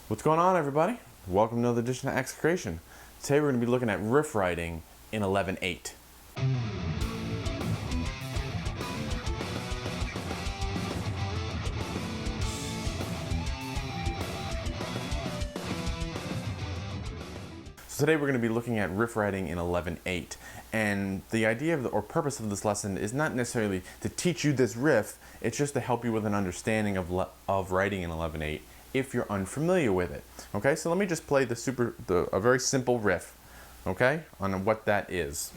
What's going on, everybody? Welcome to another edition of Execration. Today we're going to be looking at riff writing in 11/8. So today we're going to be looking at riff writing in 11/8. And the idea or purpose of this lesson is not necessarily to teach you this riff, it's just to help you with an understanding of writing in 11/8 if you're unfamiliar with it. Okay, so let me just play a very simple riff, okay, on what that is.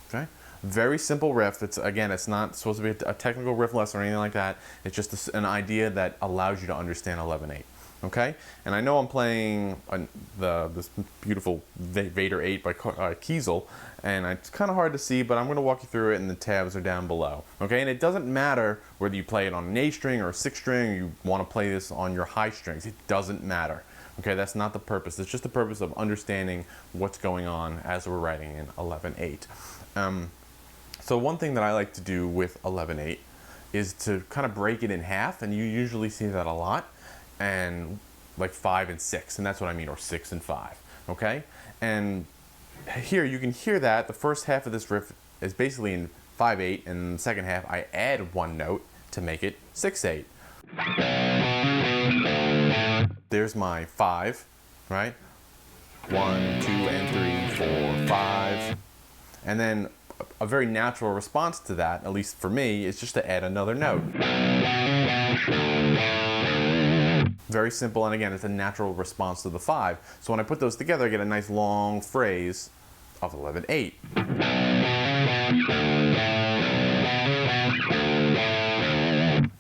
Okay, very simple riff. It's not supposed to be a technical riff lesson or anything like that. It's just an idea that allows you to understand 11/8. Okay, and I know I'm playing this beautiful Vader 8 by Kiesel, and it's kind of hard to see, but I'm going to walk you through it, and the tabs are down below. Okay, and it doesn't matter whether you play it on an A string or a 6 string, or you want to play this on your high strings. It doesn't matter. Okay, that's not the purpose. It's just the purpose of understanding what's going on as we're writing in 11/8. So one thing that I like to do with 11/8 is to kind of break it in half, and you usually see that a lot, and like 5 and 6, and that's what I mean, or 6 and 5, okay? And here you can hear that the first half of this riff is basically in 5/8, and the second half I add one note to make it 6/8. There's my 5, right? 1, 2, and 3, 4, 5. And then a very natural response to that, at least for me, is just to add another note. Very simple, and again, it's a natural response to the 5. So when I put those together, I get a nice long phrase of 11/8.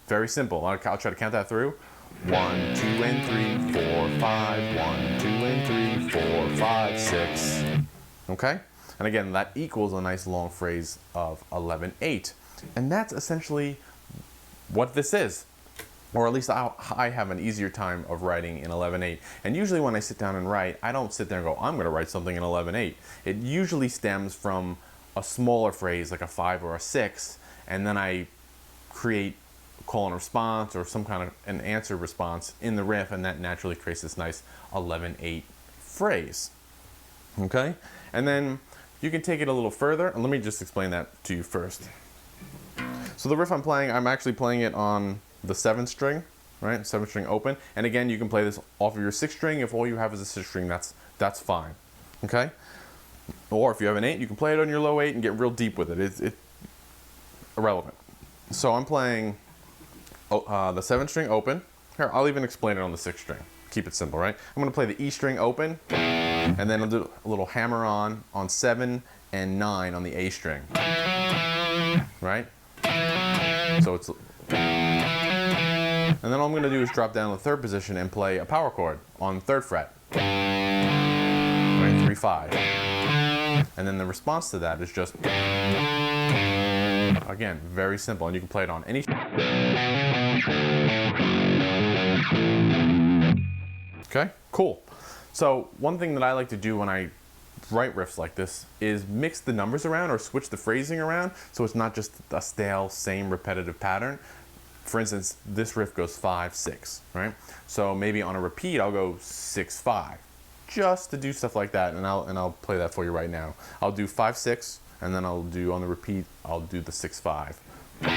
Very simple. I'll try to count that through. 1, 2, and 3, 4, 5. 1, 2, and 3, 4, 5, 6. Okay? And again, that equals a nice long phrase of 11/8. And that's essentially what this is. Or at least I have an easier time of writing in 11/8. And usually when I sit down and write, I don't sit there and go, I'm going to write something in 11/8. It usually stems from a smaller phrase, like a 5 or a 6, and then I create call and response or some kind of an answer response in the riff, and that naturally creates this nice 11/8 phrase. Okay? And then you can take it a little further, and let me just explain that to you first. So the riff I'm playing, I'm actually playing it on the 7th string, right? 7th string open. And again, you can play this off of your 6th string. If all you have is a 6th string, that's fine. Okay? Or if you have an 8, you can play it on your low 8 and get real deep with it. It's irrelevant. So I'm playing the 7th string open. Here, I'll even explain it on the 6th string. Keep it simple, right? I'm going to play the E string open, and then I'll do a little hammer on 7 and 9 on the A string. Right? So it's... And then all I'm going to do is drop down to the 3rd position and play a power chord on 3rd fret. Right? 3, 5. And then the response to that is just... Again, very simple, and you can play it on any... Okay, cool. So one thing that I like to do when I write riffs like this is mix the numbers around or switch the phrasing around so it's not just a stale, same repetitive pattern. For instance, this riff goes 5, 6, right? So maybe on a repeat, I'll go 6, 5, just to do stuff like that, and I'll play that for you right now. I'll do 5, 6, and then I'll do on the repeat, I'll do the 6, 5. 6,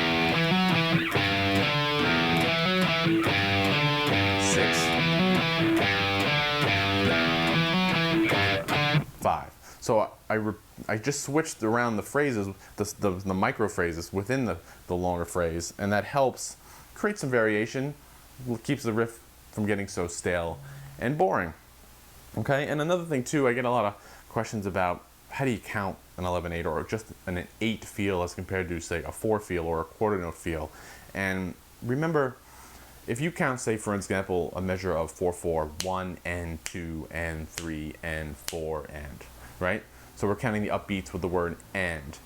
5. So I just switched around the phrases, the micro phrases within the longer phrase, and that helps create some variation, keeps the riff from getting so stale and boring. Okay, and another thing too, I get a lot of questions about how do you count an 11/8 or just an 8 feel as compared to, say, a 4 feel or a quarter note feel. And remember, if you count, say, for example, a measure of 4/4, 1 and 2 and 3 and 4 and, right? So we're counting the upbeats with the word and.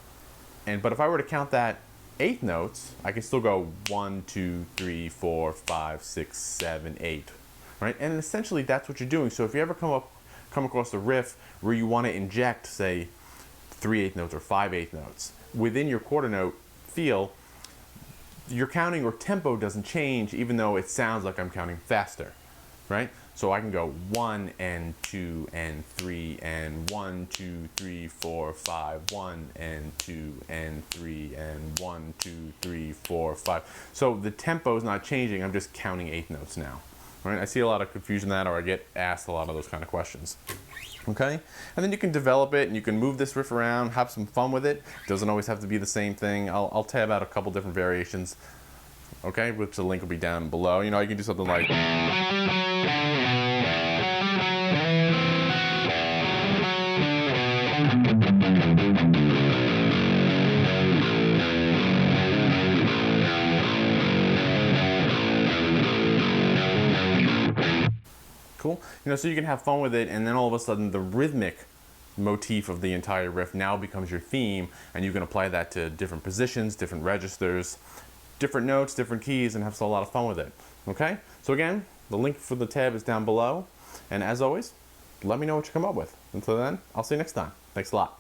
But if I were to count that 8 notes, I can still go 1, 2, 3, 4, 5, 6, 7, 8, right? And essentially that's what you're doing. So if you ever come across a riff where you want to inject, say, 3/8 notes or 5/8 notes. Within your quarter note feel, your counting or tempo doesn't change even though it sounds like I'm counting faster, right? So I can go 1 and 2 and 3 and 1, 2, 3, 4, 5, 1 and 2 and 3 and 1, 2, 3, 4, 5. So the tempo is not changing, I'm just counting eighth notes now. Right? I see a lot of confusion in that, or I get asked a lot of those kind of questions. Okay? And then you can develop it and you can move this riff around, have some fun with it. It doesn't always have to be the same thing. I'll tab out a couple different variations, okay, which the link will be down below. You know, you can do something like cool. You know, so you can have fun with it, and then all of a sudden the rhythmic motif of the entire riff now becomes your theme, and you can apply that to different positions, different registers, different notes, different keys, and have a lot of fun with it. Okay? So again, the link for the tab is down below, and as always, let me know what you come up with. Until then, I'll see you next time. Thanks a lot.